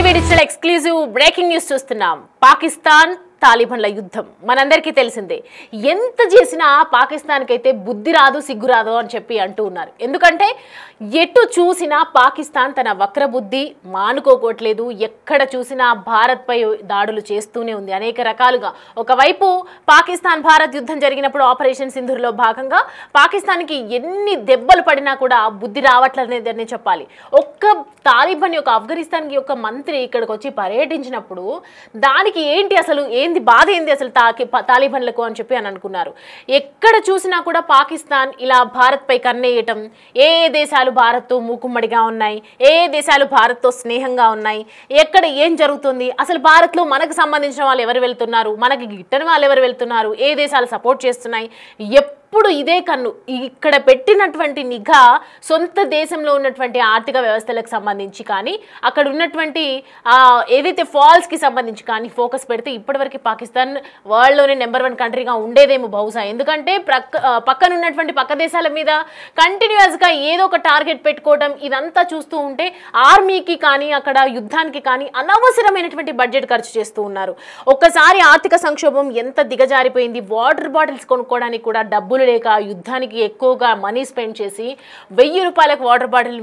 ETV digital exclusive breaking news చూస్తున్నాం. పాకిస్తాన్ తాలిబాన్ల యుద్ధం మనందరికీ తెలిసిందే. ఎంత చేసినా పాకిస్తాన్కి అయితే బుద్ధి రాదు, సిగ్గు రాదు అని చెప్పి అంటూ ఉన్నారు. ఎందుకంటే ఎటు చూసినా పాకిస్తాన్ తన వక్ర బుద్ధి మానుకోవట్లేదు. ఎక్కడ చూసినా భారత్పై దాడులు చేస్తూనే ఉంది అనేక రకాలుగా. ఒకవైపు పాకిస్తాన్ భారత్ యుద్ధం జరిగినప్పుడు ఆపరేషన్ సింధూర్లో భాగంగా పాకిస్తాన్కి ఎన్ని దెబ్బలు పడినా కూడా బుద్ధి రావట్లేదని చెప్పాలి. ఒక్క తాలిబాన్ యొక్క ఆఫ్ఘనిస్తాన్కి యొక్క మంత్రి ఇక్కడికి వచ్చి పర్యటించినప్పుడు దానికి ఏంటి అసలు బాధ ఏంది అసలు తాలిబాన్లకు అని చెప్పి అనుకున్నారు. ఎక్కడ చూసినా కూడా పాకిస్తాన్ ఇలా భారత్ పై కన్నేయటం, ఏ దేశాలు భారత్తో మూకుమ్మడిగా ఉన్నాయి, ఏ దేశాలు భారత్తో స్నేహంగా ఉన్నాయి, ఎక్కడ ఏం జరుగుతుంది, అసలు భారత్లో మనకు సంబంధించిన వాళ్ళు ఎవరు వెళ్తున్నారు, మనకి గిట్టని వాళ్ళు ఎవరు వెళ్తున్నారు, ఏ దేశాలు సపోర్ట్ చేస్తున్నాయి, ఎప్పుడు ఇదే కన్ను. ఇక్కడ పెట్టినటువంటి నిఘా సొంత దేశంలో ఉన్నటువంటి ఆర్థిక వ్యవస్థలకు సంబంధించి కానీ అక్కడ ఉన్నటువంటి ఏదైతే ఫాల్స్కి సంబంధించి కానీ ఫోకస్ పెడితే ఇప్పటివరకు పాకిస్తాన్ వరల్డ్లోనే నెంబర్ 1 కంట్రీగా ఉండేదేమో బహుశా. ఎందుకంటే పక్కన ఉన్నటువంటి పక్క దేశాల మీద కంటిన్యూస్గా ఏదో ఒక టార్గెట్ పెట్టుకోవడం ఇదంతా చూస్తూ ఉంటే ఆర్మీకి కానీ అక్కడ యుద్ధానికి కానీ అనవసరమైనటువంటి బడ్జెట్ ఖర్చు చేస్తూ ఉన్నారు. ఒక్కసారి ఆర్థిక సంక్షోభం ఎంత దిగజారిపోయింది, వాటర్ బాటిల్స్ కొనుక్కోవడానికి కూడా డబ్బులు లేక యుద్ధానికి ఎక్కువగా మనీ స్పెండ్ చేసి 1000 రూపాయలకు వాటర్ బాటిల్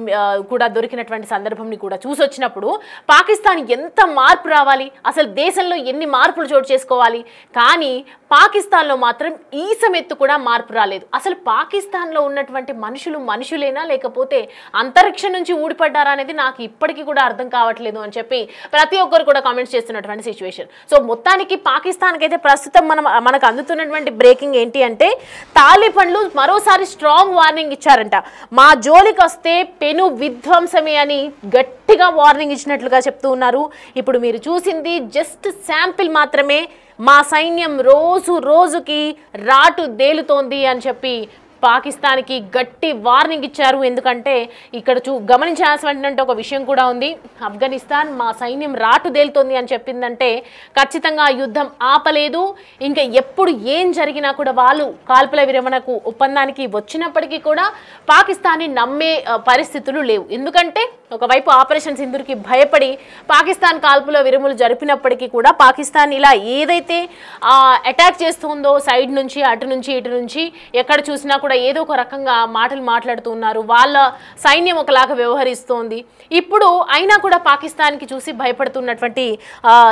కూడా దొరికినటువంటి సందర్భంని కూడా చూసొచ్చినప్పుడు పాకిస్తాన్ ఎంత మార్పు రావాలి, అసలు దేశంలో ఎన్ని మార్పులు చోటు చేసుకోవాలి. కానీ పాకిస్తాన్లో మాత్రం ఈ సమెత్తు కూడా మార్పు రాలేదు. అసలు పాకిస్తాన్లో ఉన్నటువంటి మనుషులేనా లేకపోతే అంతరిక్షం నుంచి ఊడిపడ్డారా అనేది నాకు ఇప్పటికీ కూడా అర్థం కావట్లేదు అని చెప్పి ప్రతి ఒక్కరు కూడా కామెంట్స్ చేస్తున్నటువంటి సిచ్యువేషన్. సో మొత్తానికి పాకిస్తాన్కి అయితే ప్రస్తుతం మనకు అందుతున్నటువంటి బ్రేకింగ్ ఏంటి అంటే తాలిబాన్లు మరోసారి స్ట్రాంగ్ వార్నింగ్ ఇచ్చారంట. మా జోలికి వస్తే పెను విధ్వంసమే అని గట్టిగా వార్నింగ్ ఇచ్చినట్లుగా చెప్తూ ఉన్నారు. ఇప్పుడు మీరు చూసింది జస్ట్ శాంపిల్ మాత్రమే. మా సైన్యం రోజుకి రాటు దేలుతోంది అని చెప్పి పాకిస్తాన్కి గట్టి వార్నింగ్ ఇచ్చారు. ఎందుకంటే ఇక్కడ గమనించాల్సినటువంటి ఒక విషయం కూడా ఉంది. ఆఫ్ఘనిస్తాన్ మా సైన్యం రాటు దేలుతోంది అని చెప్పిందంటే ఖచ్చితంగా యుద్ధం ఆపలేదు. ఇంకా ఎప్పుడు ఏం జరిగినా కూడా వాళ్ళు కాల్పుల విరమణకు ఒప్పందానికి వచ్చినప్పటికీ కూడా పాకిస్తాన్ని నమ్మే పరిస్థితులు లేవు. ఎందుకంటే ఒకవైపు ఆపరేషన్ సింధూర్కి భయపడి పాకిస్తాన్ కాల్పుల విరమణలు జరిపినప్పటికీ కూడా పాకిస్తాన్ ఇలా ఏదైతే అటాక్ చేస్తుందో సైడ్ నుంచి అటు నుంచి ఇటు నుంచి ఎక్కడ చూసినా కూడా ఏదో ఒక రకంగా మాటలు మాట్లాడుతూ ఉన్నారు. వాళ్ళ సైన్యం ఒకలాగా వ్యవహరిస్తోంది. ఇప్పుడు అయినా కూడా పాకిస్తాన్కి చూసి భయపడుతున్నటువంటి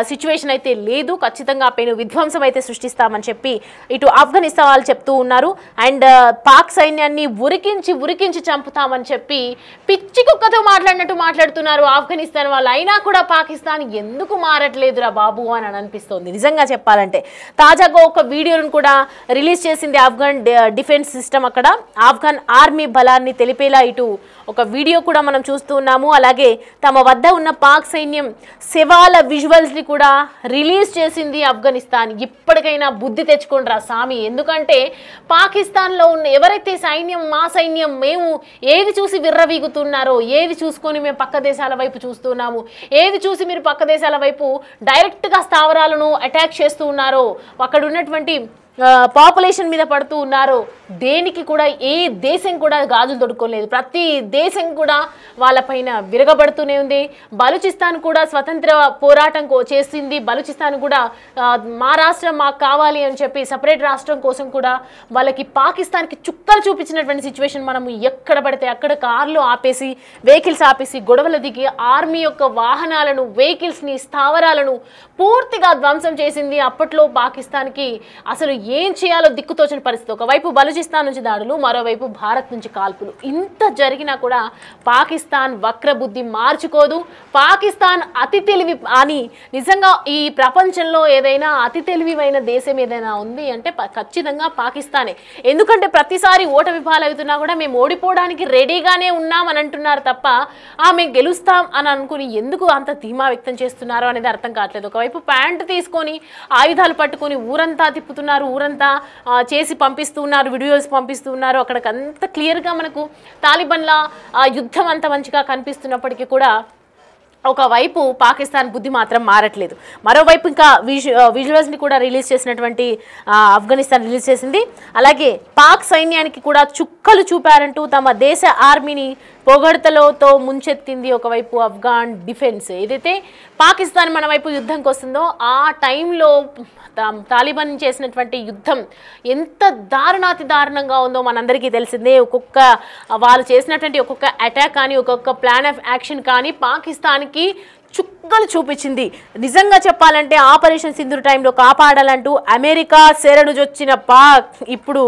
సిచ్యువేషన్ అయితే లేదు. ఖచ్చితంగా పెను విధ్వంసం అయితే సృష్టిస్తామని చెప్పి ఇటు ఆఫ్ఘనిస్తాన్ వాళ్ళు చెప్తూ ఉన్నారు. అండ్ పాక్ సైన్యాన్ని ఉరికించి చంపుతామని చెప్పి పిచ్చి కుక్కతో మాట్లాడుతున్నారు ఆఫ్ఘనిస్తాన్ వాళ్ళు. అయినా కూడా పాకిస్తాన్ ఎందుకు మారట్లేదురా బాబు అని అనిపిస్తోంది నిజంగా చెప్పాలంటే. తాజాగా ఒక వీడియోను కూడా రిలీజ్ చేసింది ఆఫ్ఘన్ డిఫెన్స్ సిస్టమ్. అక్కడ ఆఫ్ఘన్ ఆర్మీ బలాన్ని తెలిపేలా ఇటు ఒక వీడియో కూడా మనం చూస్తూ ఉన్నాము. అలాగే తమ వద్ద ఉన్న పాక్ సైన్యం శవాల విజువల్స్ని కూడా రిలీజ్ చేసింది ఆఫ్ఘనిస్తాన్. ఇప్పటికైనా బుద్ధి తెచ్చుకోండిరా సామి. ఎందుకంటే పాకిస్తాన్లో ఉన్న ఎవరైతే సైన్యం మా సైన్యం మేము ఏది చూసి విర్రవీగుతున్నారో, ఏది చూసుకొని మేము పక్క దేశాల వైపు చూస్తున్నాము, ఏది చూసి మీరు పక్క దేశాల వైపు డైరెక్ట్గా స్థావరాలను అటాక్ చేస్తూ ఉన్నారో, అక్కడ ఉన్నటువంటి పాపులేషన్ మీద పడుతూ ఉన్నారు, దేనికి కూడా ఏ దేశం కూడా గాజులు తొడుక్కోలేదు. ప్రతి దేశం కూడా వాళ్ళపైన విరగబడుతూనే ఉంది. బలూచిస్తాన్ కూడా స్వతంత్ర పోరాటం చేసింది. బలూచిస్తాన్ కూడా మా రాష్ట్రం మాకు కావాలి అని చెప్పి సపరేట్ రాష్ట్రం కోసం కూడా వాళ్ళకి పాకిస్తాన్కి చుక్కలు చూపించినటువంటి సిచ్యువేషన్ మనము ఎక్కడ పడితే అక్కడ కార్లు ఆపేసి వెహికల్స్ ఆపేసి గొడవలు దిగి ఆర్మీ యొక్క వాహనాలను వెహికల్స్ని స్థావరాలను పూర్తిగా ధ్వంసం చేసింది. అప్పట్లో పాకిస్తాన్కి అసలు ఏం చేయాలో దిక్కుతోచని పరిస్థితి. ఒకవైపు బలూచిస్తాన్ నుంచి దాడులు, మరోవైపు భారత్ నుంచి కాల్పులు. ఇంత జరిగినా కూడా పాకిస్తాన్ వక్ర బుద్ధి మార్చుకోదు. పాకిస్తాన్ అతి తెలివి అని నిజంగా ఈ ప్రపంచంలో ఏదైనా అతి తెలివిమైన దేశం ఏదైనా ఉంది అంటే ఖచ్చితంగా పాకిస్తానే. ఎందుకంటే ప్రతిసారి ఓటమి పాలవుతున్నా కూడా మేము ఓడిపోవడానికి రెడీగానే ఉన్నాం అని అంటున్నారు తప్ప మేము గెలుస్తాం అని అనుకుని ఎందుకు అంత ధీమా వ్యక్తం చేస్తున్నారో అనేది అర్థం కావట్లేదు. ఒకవైపు ప్యాంట్ తీసుకొని ఆయుధాలు పట్టుకొని ఊరంతా తిప్పుతున్నారు, ఊరంతా చేసి పంపిస్తున్నారు, వీడియోస్ పంపిస్తున్నారు. అక్కడికి అంత క్లియర్గా మనకు తాలిబాన్ల యుద్ధం అంత మంచిగా కనిపిస్తున్నప్పటికీ కూడా ఒకవైపు పాకిస్తాన్ బుద్ధి మాత్రం మారట్లేదు. మరోవైపు ఇంకా విజువల్స్ని కూడా రిలీజ్ చేసినటువంటి ఆఫ్ఘనిస్తాన్ రిలీజ్ చేసింది. అలాగే పాక్ సైన్యానికి కూడా చుక్కలు చూపారంటూ తమ దేశ ఆర్మీని పొగడ్తలతో ముంచెత్తింది ఒకవైపు ఆఫ్ఘన్ డిఫెన్స్. ఏదైతే పాకిస్తాన్ మన వైపు యుద్ధంకి వస్తుందో ఆ టైంలో తాలిబాన్ చేసినటువంటి యుద్ధం ఎంత దారుణాతి దారుణంగా ఉందో మనందరికీ తెలిసిందే. వాళ్ళు చేసినటువంటి ఒక్కొక్క అటాక్ కానీ ఒక్కొక్క ప్లాన్ ఆఫ్ యాక్షన్ కానీ పాకిస్తాన్కి చుక్కలు చూపించింది. నిజంగా చెప్పాలంటే ఆపరేషన్ సింధూర్ టైంలో కాపాడాలంటూ అమెరికా శరణుజొచ్చిన పాక్ ఇప్పుడు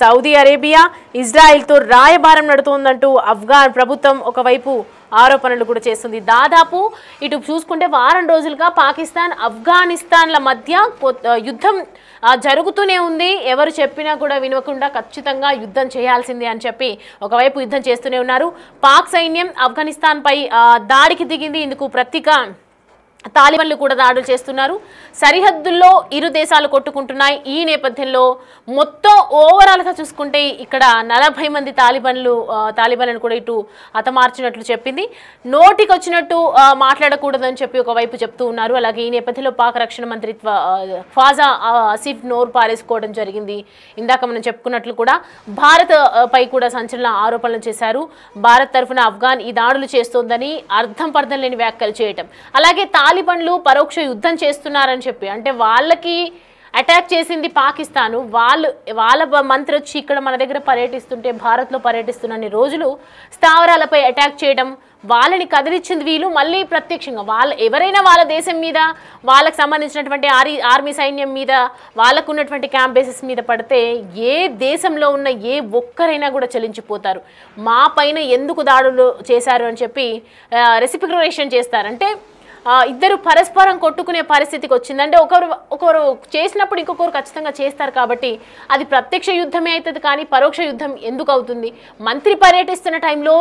సౌదీ అరేబియా, ఇజ్రాయిల్తో రాయబారం నడుతోందంటూ ఆఫ్ఘన్ ప్రభుత్వం ఒకవైపు ఆరోపణలు కూడా చేస్తుంది. దాదాపు ఇటు చూసుకుంటే వారం రోజులుగా పాకిస్తాన్ ఆఫ్ఘనిస్తాన్ల మధ్య యుద్ధం జరుగుతూనే ఉంది. ఎవరు చెప్పినా కూడా వినకుండా ఖచ్చితంగా యుద్ధం చేయాల్సిందే అని చెప్పి ఒకవైపు యుద్ధం చేస్తూనే ఉన్నారు. పాక్ సైన్యం ఆఫ్ఘనిస్తాన్పై దాడికి దిగింది. ఇందుకు ప్రతీక తాలిబాన్లు కూడా దాడులు చేస్తున్నారు. సరిహద్దుల్లో ఇరు దేశాలు కొట్టుకుంటున్నాయి. ఈ నేపథ్యంలో మొత్తం ఓవరాల్గా చూసుకుంటే ఇక్కడ 40 మంది తాలిబాన్లను కూడా ఇటు హతమార్చినట్లు చెప్పింది. నోటికి వచ్చినట్టు మాట్లాడకూడదని చెప్పి ఒకవైపు చెప్తూ ఉన్నారు. అలాగే ఈ నేపథ్యంలో పాక్ రక్షణ మంత్రిత్వ ఖ్వాజా ఆసిఫ్ నోర్ పారేసుకోవడం జరిగింది. ఇందాక మనం చెప్పుకున్నట్లు కూడా భారత్ పై కూడా సంచలన ఆరోపణలు చేశారు. భారత్ తరఫున ఆఫ్ఘన్ ఈ దాడులు చేస్తోందని అర్థం పర్థం లేని వ్యాఖ్యలు చేయటం. అలాగే తాలిబాన్లు పరోక్ష యుద్ధం చేస్తున్నారని చెప్పి, అంటే వాళ్ళకి అటాక్ చేసింది పాకిస్తాను, వాళ్ళ మంత్రి వచ్చి ఇక్కడ మన దగ్గర పర్యటిస్తుంటే భారత్లో పర్యటిస్తున్న రోజులు స్థావరాలపై అటాక్ చేయడం, వాళ్ళని కదిలిచ్చింది వీళ్ళు. మళ్ళీ ప్రత్యక్షంగా ఎవరైనా వాళ్ళ దేశం మీద వాళ్ళకి సంబంధించినటువంటి ఆర్మీ సైన్యం మీద వాళ్ళకు ఉన్నటువంటి క్యాంప్ బేసెస్ మీద పడితే ఏ దేశంలో ఉన్న ఏ ఒక్కరైనా కూడా చలించిపోతారు. మా పైన ఎందుకు దాడులు చేశారు అని చెప్పి రెసిప్రికేషన్ చేస్తారంటే ఇద్దరు పరస్పరం కొట్టుకునే పరిస్థితికి వచ్చిందంటే ఒకరు చేసినప్పుడు ఇంకొకరు ఖచ్చితంగా చేస్తారు. కాబట్టి అది ప్రత్యక్ష యుద్ధమే అవుతుంది కానీ పరోక్ష యుద్ధం ఎందుకు అవుతుంది? మంత్రి పర్యటిస్తున్న టైంలో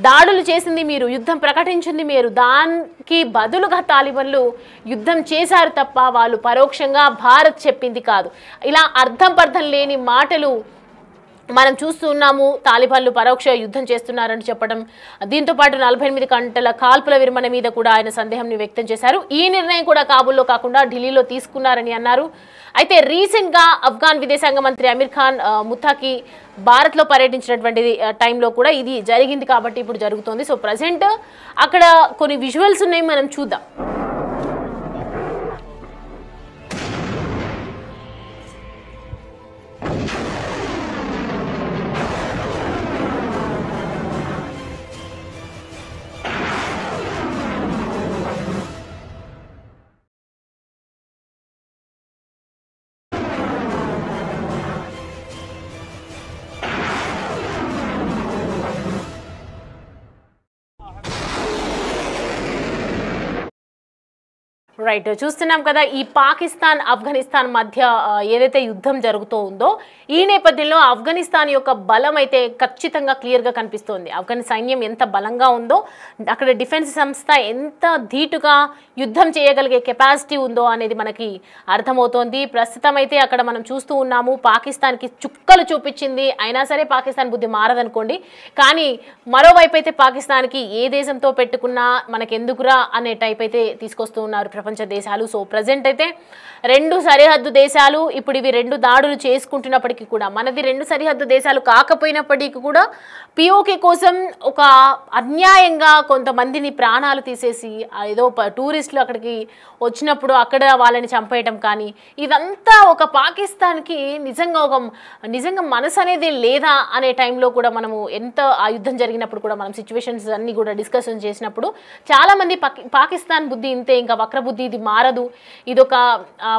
దాడులు చేసింది మీరు, యుద్ధం ప్రకటించింది మీరు, దానికి బదులుగా తాలిబాన్లు యుద్ధం చేశారు తప్ప వాళ్ళు పరోక్షంగా భారత్ చెప్పింది కాదు. ఇలా అర్థం పర్థం లేని మాటలు మనం చూస్తూ ఉన్నాము. తాలిబాన్లు పరోక్ష యుద్ధం చేస్తున్నారని చెప్పడం, దీంతోపాటు 48 గంటల కాల్పుల విరమణ మీద కూడా ఆయన సందేహాన్ని వ్యక్తం చేశారు. ఈ నిర్ణయం కూడా కాబూల్లో కాకుండా ఢిల్లీలో తీసుకున్నారని అన్నారు. అయితే రీసెంట్గా ఆఫ్ఘన్ విదేశాంగ మంత్రి అమీర్ ఖాన్ ముత్తాకి భారత్లో పర్యటించినటువంటి టైంలో కూడా ఇది జరిగింది కాబట్టి ఇప్పుడు జరుగుతోంది. సో ప్రజెంట్ అక్కడ కొన్ని విజువల్స్ ఉన్నాయి, మనం చూద్దాం. రైట్, చూస్తున్నాం కదా ఈ పాకిస్తాన్ ఆఫ్ఘనిస్తాన్ మధ్య ఏదైతే యుద్ధం జరుగుతూ ఉందో ఈ నేపథ్యంలో ఆఫ్ఘనిస్తాన్ యొక్క బలం అయితే ఖచ్చితంగా క్లియర్గా కనిపిస్తోంది. ఆఫ్ఘన్ సైన్యం ఎంత బలంగా ఉందో, అక్కడ డిఫెన్స్ సంస్థ ఎంత ధీటుగా యుద్ధం చేయగలిగే కెపాసిటీ ఉందో అనేది మనకి అర్థమవుతోంది. ప్రస్తుతం అయితే అక్కడ మనం చూస్తూ ఉన్నాము, పాకిస్తాన్కి చుక్కలు చూపించింది. అయినా సరే పాకిస్తాన్ బుద్ధి మారదనుకోండి, కానీ మరోవైపు అయితే పాకిస్తాన్కి ఏ దేశంతో పెట్టుకున్నా మనకెందుకురా అనే టైప్ అయితే తీసుకొస్తూ ఉన్నారు ప్రపంచ దేశాలు. సో ప్రజెంట్ అయితే 2 సరిహద్దు దేశాలు ఇప్పుడు ఇవి 2 దాడులు చేసుకుంటున్నప్పటికీ కూడా, మనది 2 సరిహద్దు దేశాలు కాకపోయినప్పటికీ కూడా పిఓకే కోసం ఒక అన్యాయంగా కొంతమందిని ప్రాణాలు తీసేసి ఏదో టూరిస్టులు అక్కడికి వచ్చినప్పుడు అక్కడ వాళ్ళని చంపేయటం కానీ, ఇదంతా ఒక పాకిస్తాన్కి నిజంగా మనసు అనేది లేదా అనే టైంలో కూడా మనము ఎంత ఆ యుద్ధం జరిగినప్పుడు కూడా మనం సిచ్యువేషన్స్ అన్నీ కూడా డిస్కషన్ చేసినప్పుడు చాలామంది పాకిస్తాన్ బుద్ధి ఇంతే, ఇంకా వక్రబుద్ధి, ఇది మారదు, ఇదొక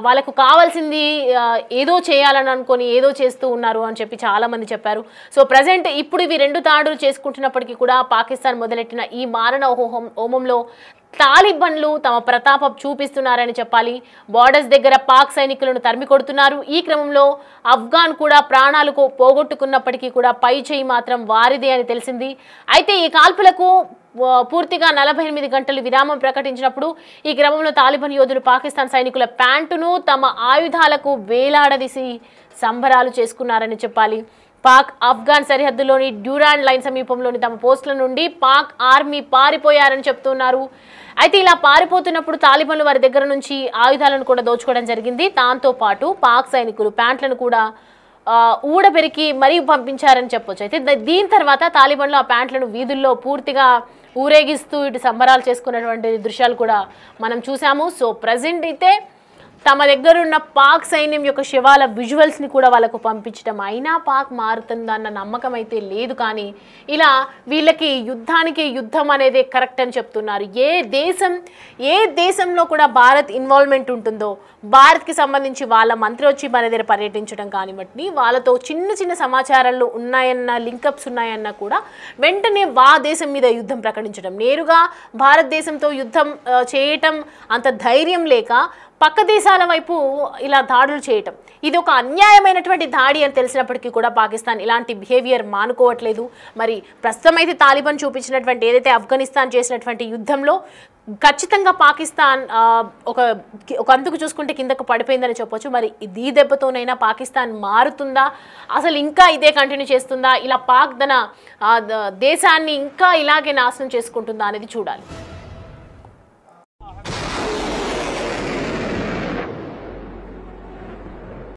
వాళ్ళకు కావాల్సింది ఏదో చేయాలని అనుకొని ఏదో చేస్తూ ఉన్నారు అని చెప్పి చాలామంది చెప్పారు. సో ప్రజెంట్ ఇప్పుడు ఇవి 2 దాడులు చేసుకుంటున్నప్పటికీ కూడా పాకిస్తాన్ మొదలెట్టిన ఈ మారణ హోమంలో తాలిబాన్లు తమ ప్రతాపం చూపిస్తున్నారని చెప్పాలి. బార్డర్స్ దగ్గర పాక్ సైనికులను తరిమి కొడుతున్నారు. ఈ క్రమంలో ఆఫ్ఘన్ కూడా ప్రాణాలు పోగొట్టుకున్నప్పటికీ కూడా పై చేయి మాత్రం వారిదే అని తెలిసింది. అయితే ఈ కాల్పులకు పూర్తిగా 48 గంటలు విరామం ప్రకటించినప్పుడు ఈ క్రమంలో తాలిబాన్ యోధులు పాకిస్తాన్ సైనికుల ప్యాంటును తమ ఆయుధాలకు వేలాడదీసి సంబరాలు చేసుకున్నారని చెప్పాలి. పాక్ ఆఫ్ఘన్ సరిహద్దులోని డ్యూరాండ్ లైన్ సమీపంలోని తమ పోస్టుల నుండి పాక్ ఆర్మీ పారిపోయారని చెప్తున్నారు. అయితే ఇలా పారిపోతున్నప్పుడు తాలిబాన్లు వారి దగ్గర నుంచి ఆయుధాలను కూడా దోచుకోవడం జరిగింది. దాంతో పాటు పాక్ సైనికులు ప్యాంట్లను కూడా ఊడబెరికి మరీ పంపించారని చెప్పొచ్చు. అయితే దీని తర్వాత తాలిబాన్లు ఆ ప్యాంట్లను వీధుల్లో పూర్తిగా ఊరేగిస్తూ ఇటు సంబరాలు చేసుకున్నటువంటి దృశ్యాలు కూడా మనం చూసాము. సో ప్రజెంట్ అయితే తమ దగ్గర ఉన్న పాక్ సైన్యం యొక్క శవాల విజువల్స్ని కూడా వాళ్ళకు పంపించడం, అయినా పాక్ మారుతుందన్న నమ్మకం అయితే లేదు. కానీ ఇలా వీళ్ళకి యుద్ధానికి యుద్ధం అనేది కరెక్ట్ అని చెప్తున్నారు. ఏ దేశంలో కూడా భారత్ ఇన్వాల్వ్మెంట్ ఉంటుందో, భారత్కి సంబంధించి వాళ్ళ మంత్రి వచ్చి మన దగ్గర పర్యటించడం కానివ్వండి, వాళ్ళతో చిన్న చిన్న సమాచారాలు ఉన్నాయన్న, లింకప్స్ ఉన్నాయన్నా కూడా వెంటనే దేశం మీద యుద్ధం ప్రకటించడం, నేరుగా భారతదేశంతో యుద్ధం చేయటం అంత ధైర్యం లేక పక్క దేశాల వైపు ఇలా దాడులు చేయటం, ఇది ఒక అన్యాయమైనటువంటి దాడి అని తెలిసినప్పటికీ కూడా పాకిస్తాన్ ఇలాంటి బిహేవియర్ మానుకోవట్లేదు. మరి ప్రస్తుతం అయితే తాలిబాన్ చూపించినటువంటి ఏదైతే ఆఫ్ఘనిస్తాన్ చేసినటువంటి యుద్ధంలో ఖచ్చితంగా పాకిస్తాన్ ఒక అంతుకు చూసుకుంటే కిందకు పడిపోయిందని చెప్పొచ్చు. మరి ఈ దెబ్బతోనైనా పాకిస్తాన్ మారుతుందా, అసలు ఇంకా ఇదే కంటిన్యూ చేస్తుందా, ఇలా పాక్ తన దేశాన్ని ఇంకా ఇలాగే నాశనం చేసుకుంటుందా అనేది చూడాలి.